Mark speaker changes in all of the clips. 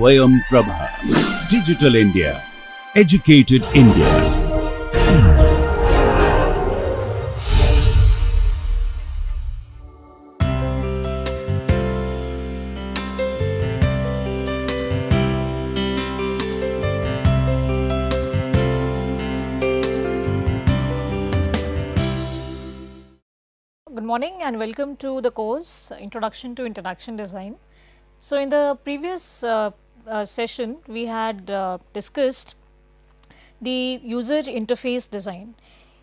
Speaker 1: Swayam Prabha. Digital India. Educated India.
Speaker 2: Good morning and welcome to the course Introduction to Interaction Design. So, in the previous session we had discussed the user interface design.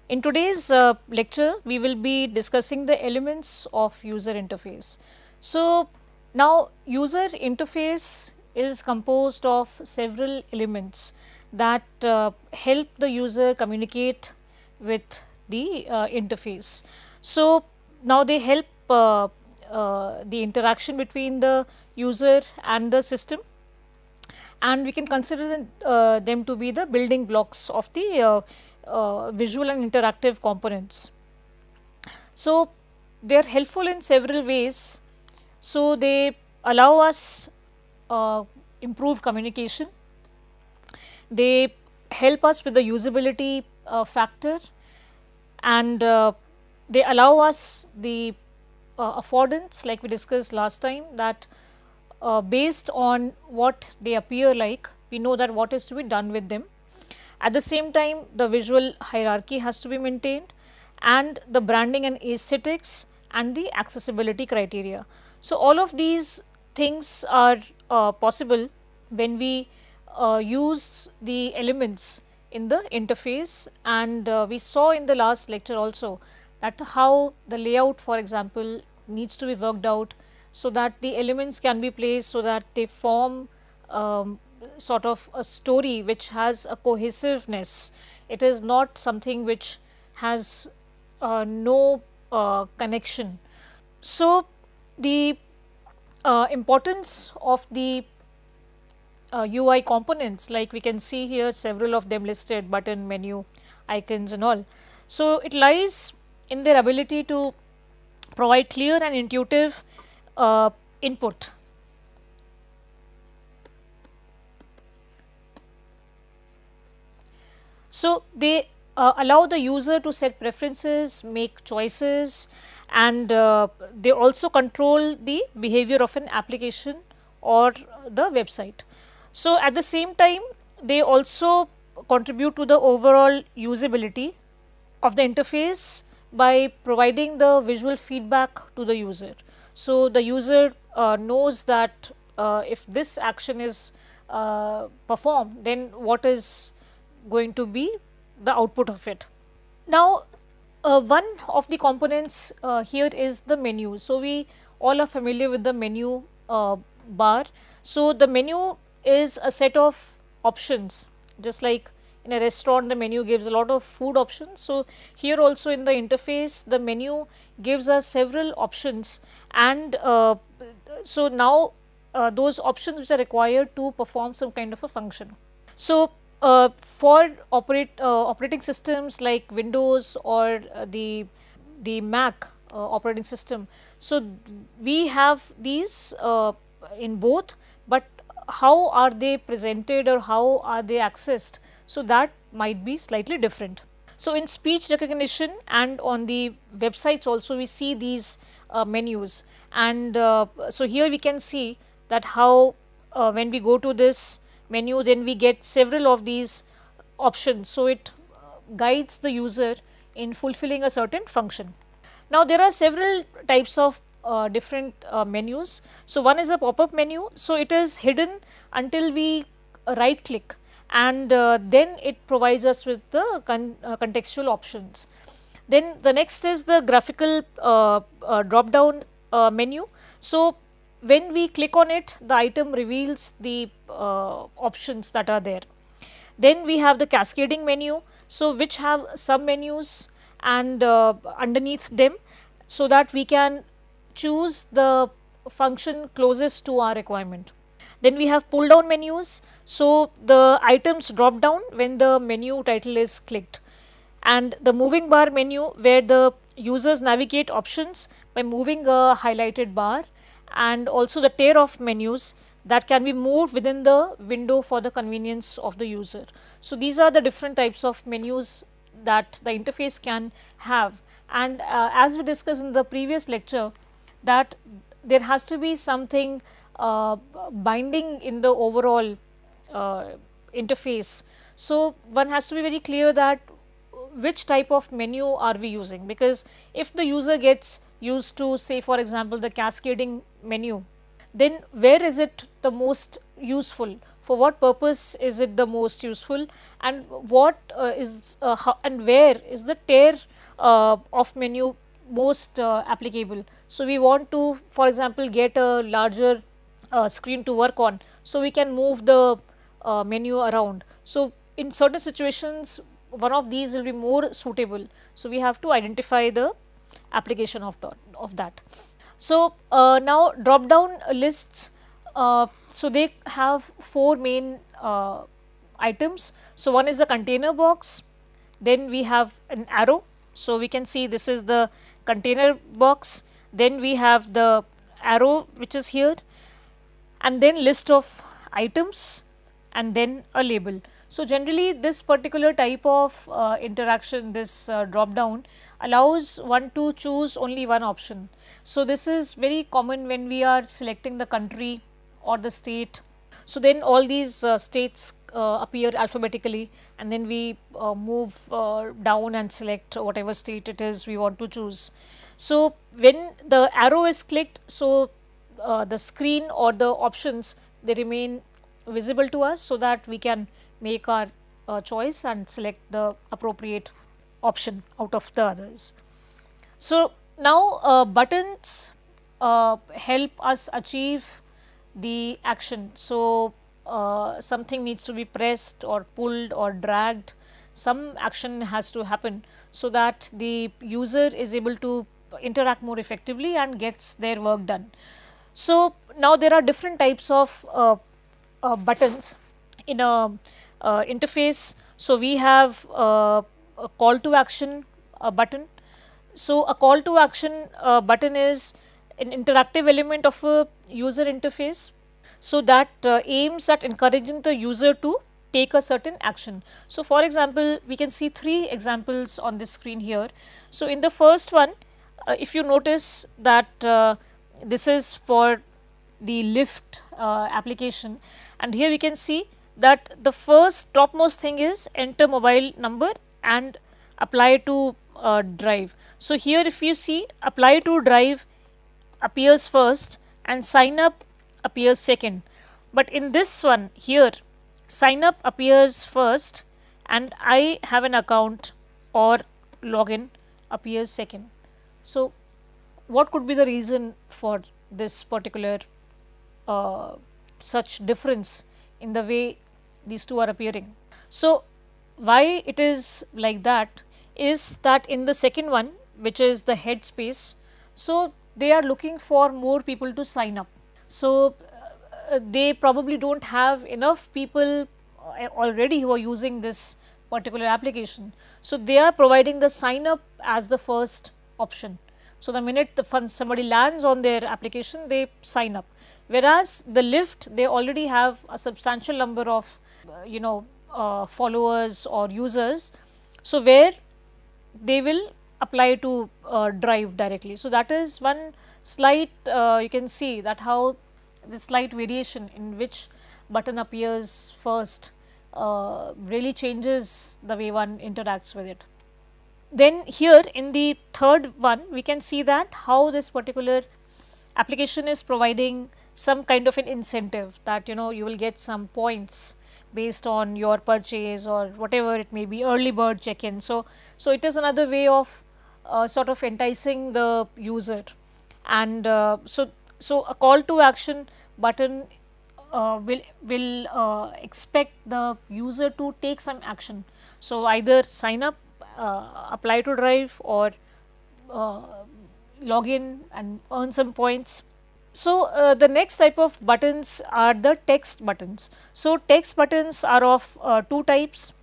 Speaker 2: In today's lecture we will be discussing the elements of user interface. So, now user interface is composed of several elements that help the user communicate with the interface. So, now they help the interaction between the user and the system, and we can consider them to be the building blocks of the visual and interactive components. So, they are helpful in several ways. So, they allow us improve communication, they help us with the usability factor, and they allow us the affordance, like we discussed last time, that based on what they appear like, we know that what is to be done with them. At the same time, the visual hierarchy has to be maintained, and the branding and aesthetics and the accessibility criteria. So, all of these things are possible when we use the elements in the interface, and we saw in the last lecture also that how the layout, for example, needs to be worked out so that the elements can be placed so that they form sort of a story which has a cohesiveness. It is not something which has no connection. So, the importance of the UI components, like we can see here several of them listed, button, menu, icons and all. So, it lies in their ability to provide clear and intuitive input. So, they allow the user to set preferences, make choices, and they also control the behavior of an application or the website. So, at the same time, they also contribute to the overall usability of the interface by providing the visual feedback to the user. So, the user knows that if this action is performed, then what is going to be the output of it. Now, one of the components here is the menu. So, we all are familiar with the menu bar. So, the menu is a set of options, just like in a restaurant the menu gives a lot of food options. So, here also in the interface the menu gives us several options, and so now those options which are required to perform some kind of a function. So, for operating systems like Windows or the Mac operating system, so we have these in both, but how are they presented or how are they accessed? So, that might be slightly different. So, in speech recognition and on the websites also we see these menus, and so here we can see that how when we go to this menu, then we get several of these options. So, it guides the user in fulfilling a certain function. Now, there are several types of different menus. So, one is a pop-up menu. So, it is hidden until we right click, and then it provides us with the contextual options. Then the next is the graphical drop down menu. So, when we click on it, the item reveals the options that are there. Then we have the cascading menu, so which have sub menus and underneath them, so that we can choose the function closest to our requirement. Then we have pull down menus, so the items drop down when the menu title is clicked, and the moving bar menu where the users navigate options by moving a highlighted bar, and also the tear off menus, that can be moved within the window for the convenience of the user. So, these are the different types of menus that the interface can have, and as we discussed in the previous lecture, that there has to be something binding in the overall interface. So, one has to be very clear that which type of menu are we using, because if the user gets used to, say for example, the cascading menu, then where is it the most useful, for what purpose is it the most useful, and what and where is the tier of menu most applicable. So, we want to, for example, get a larger screen to work on, so we can move the menu around. So, in certain situations one of these will be more suitable. So, we have to identify the application of that. So, now drop down lists, so they have 4 main items. So, one is the container box, then we have an arrow. So, we can see this is the container box, then we have the arrow which is here, and then list of items, and then a label. So, generally this particular type of interaction, this drop down allows one to choose only one option. So, this is very common when we are selecting the country or the state. So, then all these states appear alphabetically, and then we move down and select whatever state it is we want to choose. So, when the arrow is clicked, so the screen or the options, they remain visible to us, so that we can make our choice and select the appropriate option out of the others. So, now buttons help us achieve the action. So, something needs to be pressed or pulled or dragged, some action has to happen, so that the user is able to interact more effectively and gets their work done. So, now there are different types of buttons in a interface. So, we have a call to action button. So, a call to action button is an interactive element of a user interface. So, that aims at encouraging the user to take a certain action. So, for example, we can see 3 examples on this screen here. So, in the first one, if you notice that this is for the lift application, and here we can see that the first topmost thing is enter mobile number and apply to drive. So, here if you see, apply to drive appears first and sign up appears second, but in this one here, sign up appears first and I have an account or login appears second. So, what could be the reason for this particular such difference in the way these two are appearing? So, why it is like that is that in the second one, which is the head space, so they are looking for more people to sign up. So, they probably do not have enough people already who are using this particular application. So, they are providing the sign up as the first option. So, the minute somebody lands on their application, they sign up, whereas the lift, they already have a substantial number of followers or users. So, where they will apply to drive directly. So, that is one slight you can see that how this slight variation in which button appears first really changes the way one interacts with it. Then here in the third one, we can see that how this particular application is providing some kind of an incentive, that you will get some points based on your purchase or whatever it may be, early bird check-in. So, it is another way of sort of enticing the user, and so a call to action button will expect the user to take some action. So, either sign up, apply to drive, or log in and earn some points. So, the next type of buttons are the text buttons. So, text buttons are of 2 types.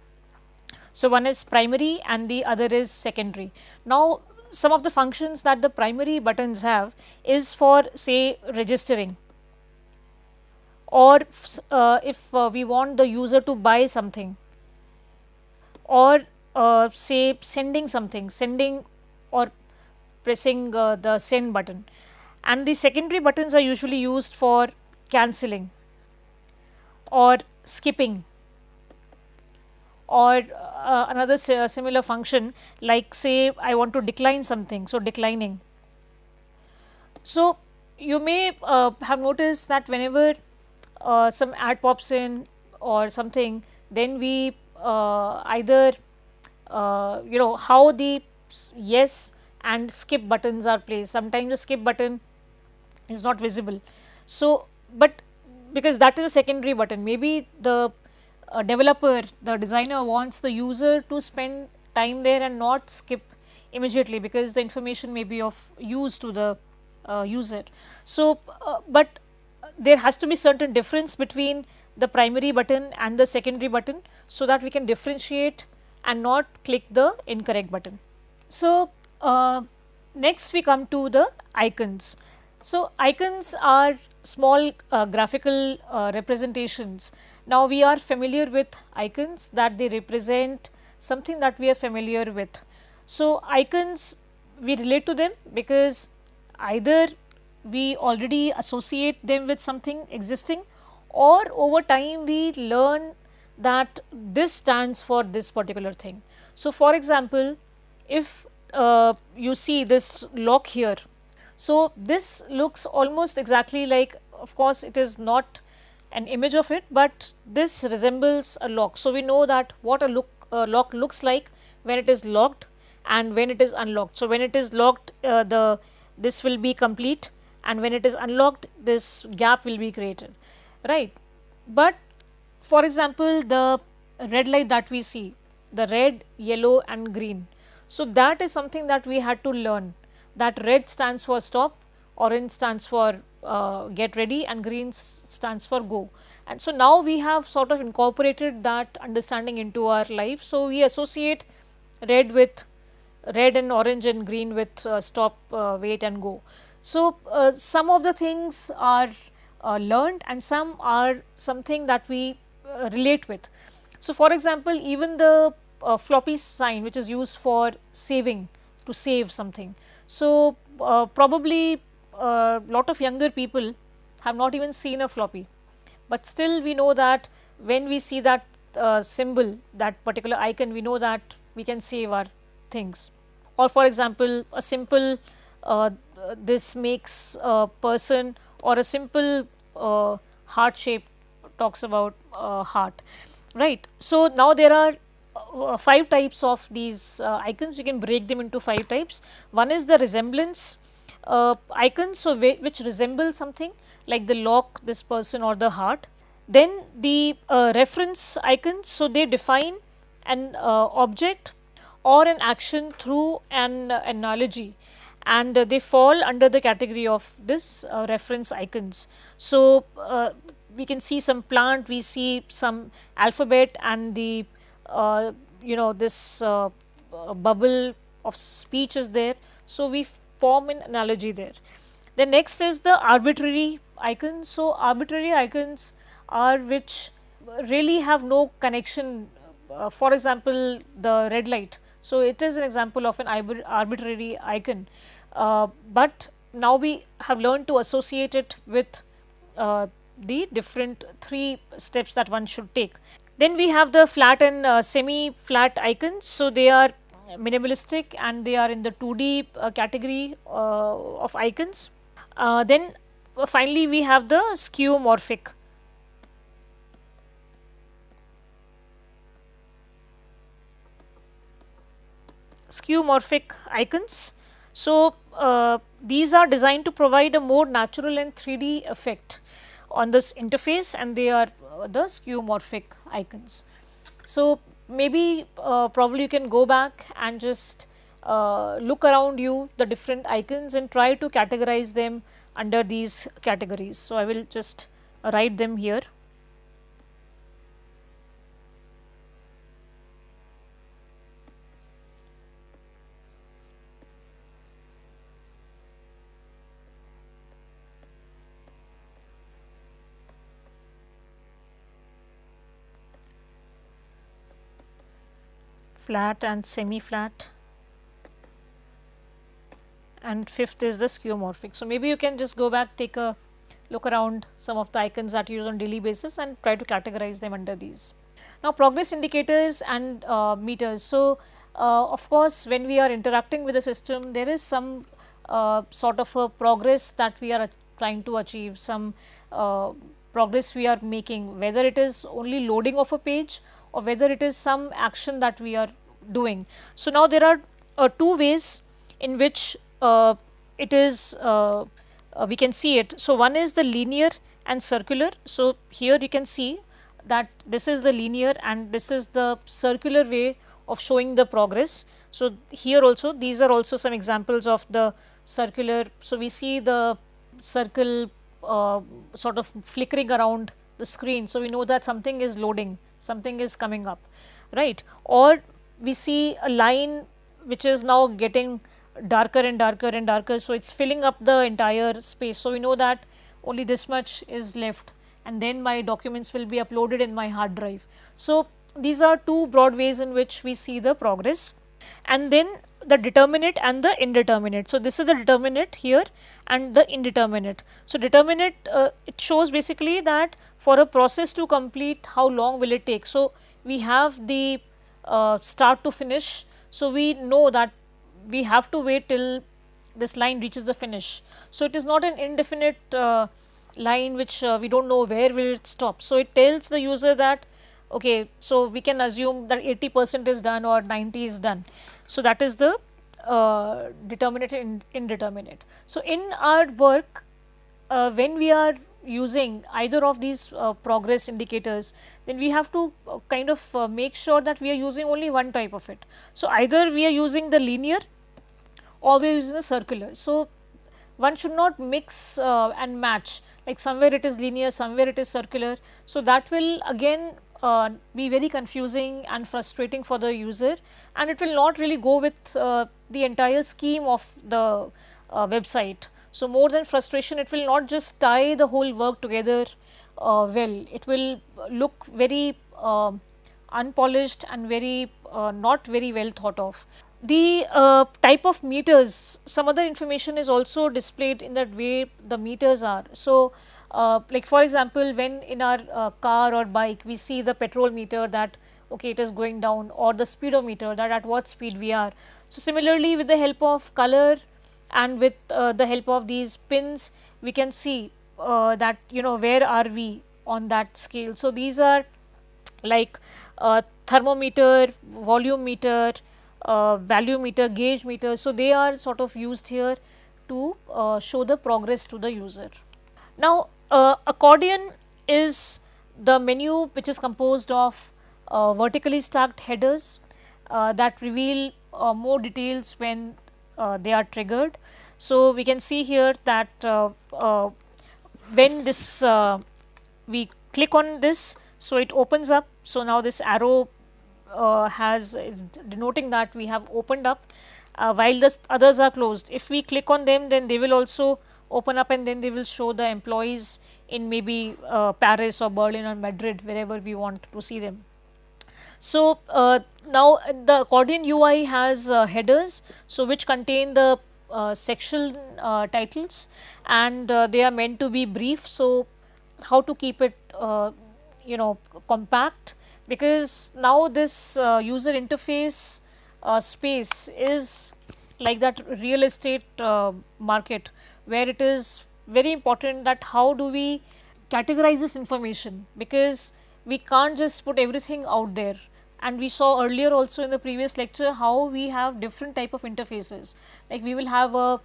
Speaker 2: So, one is primary and the other is secondary. Now, some of the functions that the primary buttons have is for, say, registering, or if we want the user to buy something, or say sending something, sending or pressing the send button. And the secondary buttons are usually used for cancelling or skipping, or another similar function, like say I want to decline something, so declining. So you may have noticed that whenever some ad pops in or something, then we either how the yes and skip buttons are placed. Sometimes the skip button is not visible. So, but because that is a secondary button, maybe the developer, the designer wants the user to spend time there and not skip immediately, because the information may be of use to the user. So, but there has to be certain difference between the primary button and the secondary button, so that we can differentiate and not click the incorrect button. So, next we come to the icons. So, icons are small graphical representations. Now, we are familiar with icons, that they represent something that we are familiar with. So, icons, we relate to them because either we already associate them with something existing, or over time we learn that this stands for this particular thing. So, for example, if you see this lock here, so this looks almost exactly like, of course it is not an image of it, but this resembles a lock. So, we know that what a lock looks like when it is locked and when it is unlocked. So, when it is locked, this will be complete, and when it is unlocked, this gap will be created, right. But for example, the red light that we see, the red, yellow and green, so that is something that we had to learn, that red stands for stop, orange stands for get ready, and green stands for go. And so now we have sort of incorporated that understanding into our life. So we associate red with red, and orange and green with stop, wait and go. So some of the things are learned, and some are something that we relate with. So for example, even the floppy sign, which is used for saving, to save something. So probably a lot of younger people have not even seen a floppy, but still we know that when we see that symbol, that particular icon, we know that we can save our things. Or for example, a simple this makes a person, or a simple heart shape talks about heart, right. So now there are 5 types of these icons. We can break them into 5 types. One is the resemblance icons, so which resemble something like the lock, this person or the heart. Then the reference icons, so they define an object or an action through an analogy, and they fall under the category of this reference icons. So we can see some plant, we see some alphabet, and the this bubble of speech is there, so we form an analogy there. The next is the arbitrary icons. So arbitrary icons are which really have no connection. For example, the red light, so it is an example of an arbitrary icon, but now we have learned to associate it with the different 3 steps that one should take. Then we have the flat and semi-flat icons. So they are minimalistic, and they are in the 2D category of icons. Then finally we have the skeuomorphic. Skeuomorphic icons. So these are designed to provide a more natural and 3D effect on this interface, and they are the skeuomorphic icons. So maybe probably you can go back and just look around you the different icons and try to categorize them under these categories. So I will just write them here. flat and semi-flat, and fifth is the skeuomorphic. So, maybe you can just go back, take a look around some of the icons that you use on daily basis and try to categorize them under these. Now, progress indicators and meters. So, of course, when we are interacting with the system, there is some sort of a progress that we are trying to achieve, some progress we are making, whether it is only loading of a page or whether it is some action that we are doing. So, now there are two ways in which it is we can see it. So, one is the linear and circular. So, here you can see that this is the linear and this is the circular way of showing the progress. So, here also these are also some examples of the circular. So, we see the circle sort of flickering around the screen. So, we know that something is loading, something is coming up, right. Or we see a line which is now getting darker and darker and darker. So, it is filling up the entire space. So, we know that only this much is left and then my documents will be uploaded in my hard drive. So, these are two broad ways in which we see the progress, and then the determinate and the indeterminate. So, this is the determinate here and the indeterminate. So, determinate it shows basically that for a process to complete, how long will it take. So, we have the start to finish. So, we know that we have to wait till this line reaches the finish. So, it is not an indefinite line which we do not know where will it stop. So, it tells the user that okay, so we can assume that 80% is done or 90 is done. So, that is the determinate and indeterminate. So, in our work when we are using either of these progress indicators, then we have to kind of make sure that we are using only one type of it. So, either we are using the linear or we are using the circular. So, one should not mix and match, like somewhere it is linear, somewhere it is circular. So, that will again be very confusing and frustrating for the user, and it will not really go with the entire scheme of the website. So, more than frustration, it will not just tie the whole work together well, it will look very unpolished and very not very well thought of. The type of meters, some other information is also displayed in that way the meters are. So, like for example, when in our car or bike we see the petrol meter that okay it is going down, or the speedometer that at what speed we are. So, similarly with the help of color and with the help of these pins we can see that where are we on that scale. So, these are like thermometer, volume meter, value meter, gauge meter. So, they are sort of used here to show the progress to the user. Now, accordion is the menu which is composed of vertically stacked headers that reveal more details when they are triggered. So, we can see here that when this we click on this, so it opens up. So, now this arrow is denoting that we have opened up while the others are closed. If we click on them, then they will also open up and then they will show the employees in maybe Paris or Berlin or Madrid, wherever we want to see them. So, now the accordion UI has headers, so which contain the section titles, and they are meant to be brief. So, how to keep it compact, because now this user interface space is like that real estate market, where it is very important that how do we categorize this information, because we can't just put everything out there. And we saw earlier also in the previous lecture how we have different type of interfaces, like we will have a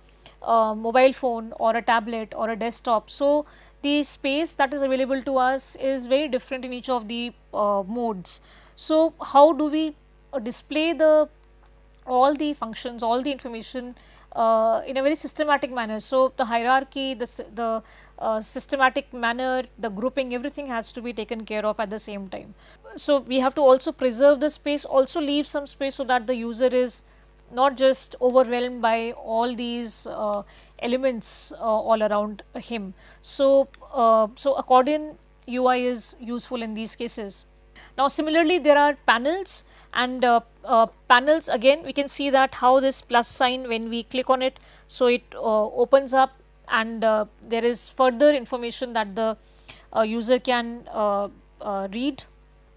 Speaker 2: mobile phone or a tablet or a desktop. So, the space that is available to us is very different in each of the modes. So, how do we display all the functions, all the information in a very systematic manner. So, the hierarchy, the systematic manner, the grouping, everything has to be taken care of at the same time. So, we have to also preserve the space, also leave some space so that the user is not just overwhelmed by all these elements all around him. So, accordion UI is useful in these cases. Now, similarly there are panels, And panels, again we can see that how this plus sign, when we click on it, so it opens up, and there is further information that the user can read.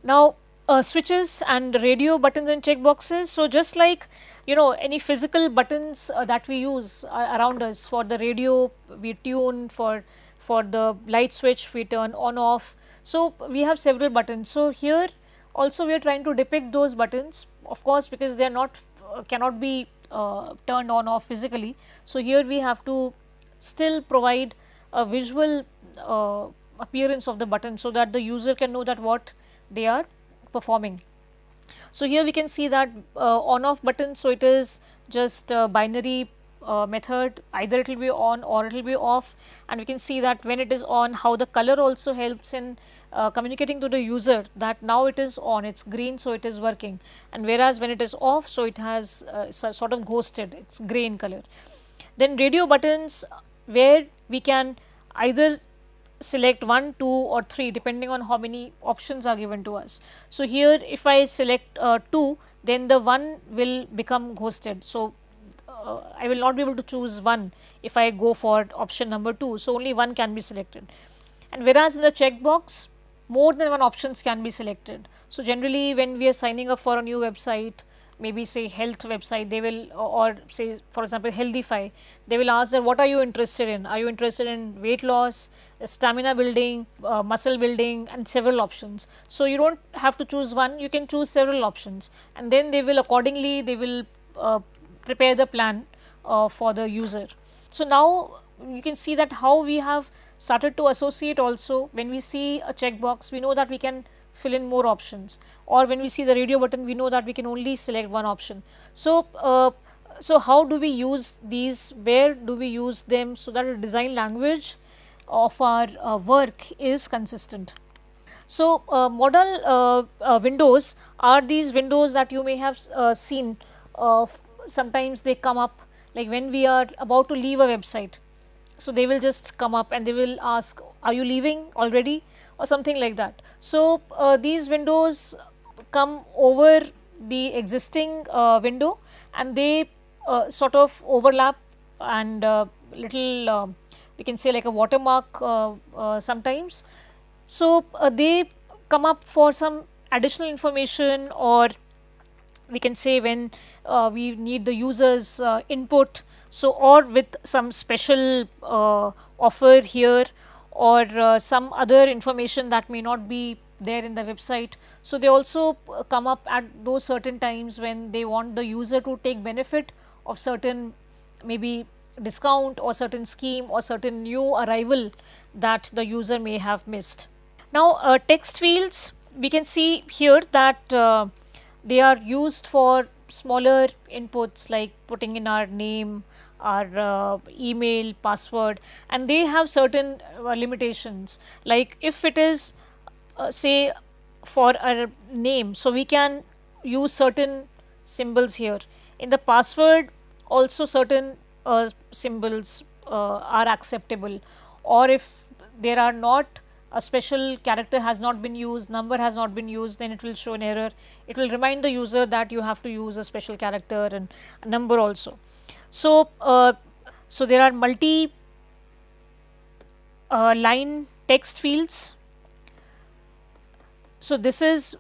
Speaker 2: Now switches and radio buttons and checkboxes. So just like any physical buttons that we use around us, for the radio we tune, for the light switch we turn on off. So we have several buttons. So here also we are trying to depict those buttons, of course, because they are not cannot be turned on off physically. So here we have to still provide a visual appearance of the button, so that the user can know that what they are performing. So here we can see that on off button, so it is just a binary method, either it will be on or it will be off, and we can see that when it is on, how the color also helps in communicating to the user that now it is on, it's green, so it is working, and whereas when it is off, so it has sort of ghosted, it's grey in color. Then radio buttons, where we can either select 1, 2 or 3 depending on how many options are given to us. So here if I select 2, then the 1 will become ghosted. So I will not be able to choose 1 if I go for option number 2. So only 1 can be selected. And whereas in the checkbox, more than 1 options can be selected. So generally when we are signing up for a new website, maybe say health website, they will, or say for example Healthify, they will ask that what are you interested in? Are you interested in weight loss, stamina building, muscle building, and several options. So you don't have to choose 1, you can choose several options, and then they will accordingly, they will prepare the plan for the user. So now you can see that how we have started to associate also. When we see a checkbox, we know that we can fill in more options, or when we see the radio button, we know that we can only select 1 option. So so how do we use these, where do we use them, so that the design language of our work is consistent. So modal windows are these windows that you may have seen. Sometimes they come up like when we are about to leave a website, so they will just come up and they will ask, are you leaving already, or something like that. So these windows come over the existing window, and they sort of overlap, and little we can say like a watermark sometimes. So they come up for some additional information, or we can say when we need the user's input, so or with some special offer here, or some other information that may not be there in the website. So they also come up at those certain times when they want the user to take benefit of certain, maybe discount or certain scheme or certain new arrival that the user may have missed. Now text fields, we can see here that they are used for smaller inputs like putting in our name, our email, password, and they have certain limitations. Like if it is say for a name, so we can use certain symbols here. In the password also certain symbols are acceptable, or if there are not, a special character has not been used, number has not been used, then it will show an error. It will remind the user that you have to use a special character and a number also. So so there are multi line text fields. So this is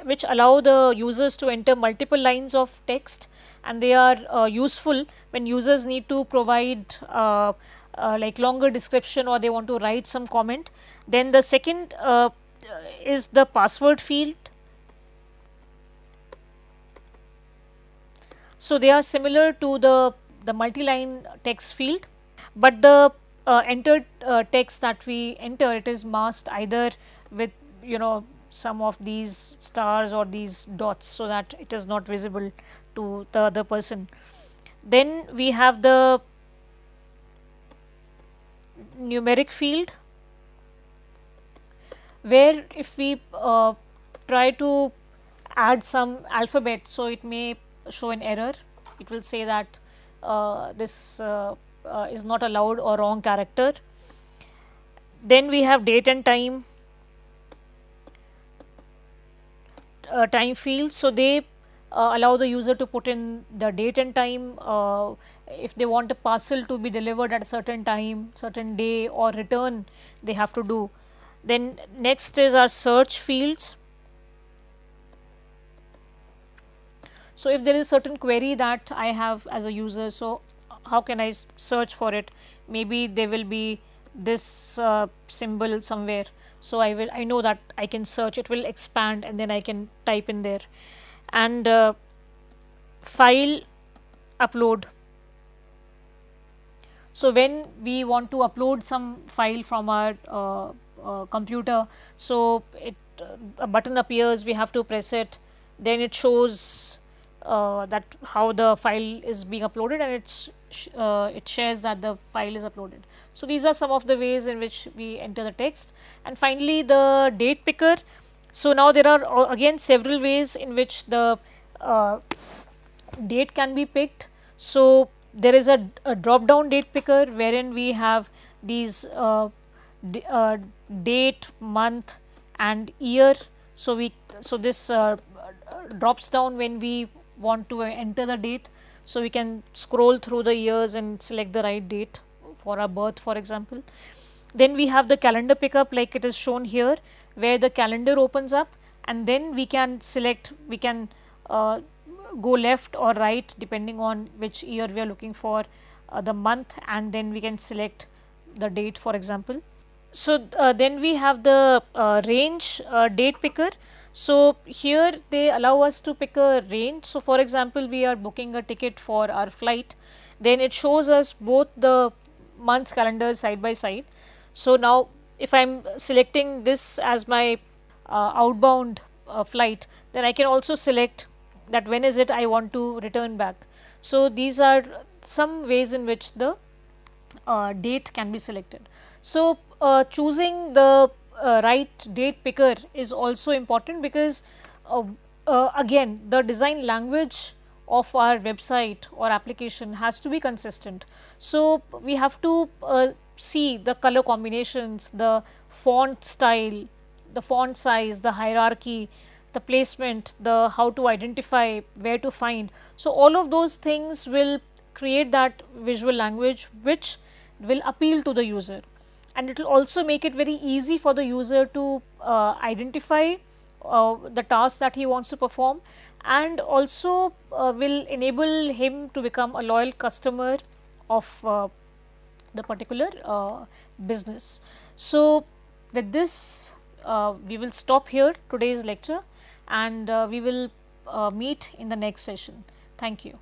Speaker 2: which allow the users to enter multiple lines of text, and they are useful when users need to provide like longer description, or they want to write some comment. Then the second is the password field. So they are similar to the multi-line text field, but the entered text that we enter, it is masked either with some of these stars or these dots, so that it is not visible to the other person. Then we have the numeric field, where if we try to add some alphabet, so it may show an error. It will say that this is not allowed, or wrong character. Then we have date and time. time fields. So they allow the user to put in the date and time, if they want a parcel to be delivered at a certain time, certain day, or return they have to do. Then next is our search fields. So if there is a certain query that I have as a user, so how can I search for it? Maybe there will be this symbol somewhere. So I know that I can search, it will expand, and then I can type in there. And file upload. So when we want to upload some file from our computer, so a button appears, we have to press it, then it shows that how the file is being uploaded, and it shares that the file is uploaded. So these are some of the ways in which we enter the text. And finally the date picker. So now there are again several ways in which the date can be picked. So there is a drop down date picker wherein we have these date, month, and year. So this drops down when we want to enter the date. So we can scroll through the years and select the right date for our birth, for example. Then we have the calendar pickup, like it is shown here, where the calendar opens up, and then we can select, we can go left or right depending on which year we are looking for, the month, and then we can select the date, for example. So then we have the range date picker. So here they allow us to pick a range. So for example, we are booking a ticket for our flight, then it shows us both the month calendars side by side. So now if I am selecting this as my outbound flight, then I can also select that when is it I want to return back. So these are some ways in which the date can be selected. So choosing the right date picker is also important, because again the design language of our website or application has to be consistent. So we have to see the color combinations, the font style, the font size, the hierarchy, the placement, the how to identify, where to find. So all of those things will create that visual language which will appeal to the user, and it will also make it very easy for the user to identify the task that he wants to perform, and also will enable him to become a loyal customer of the particular business. So with this we will stop here today's lecture, and we will meet in the next session. Thank you.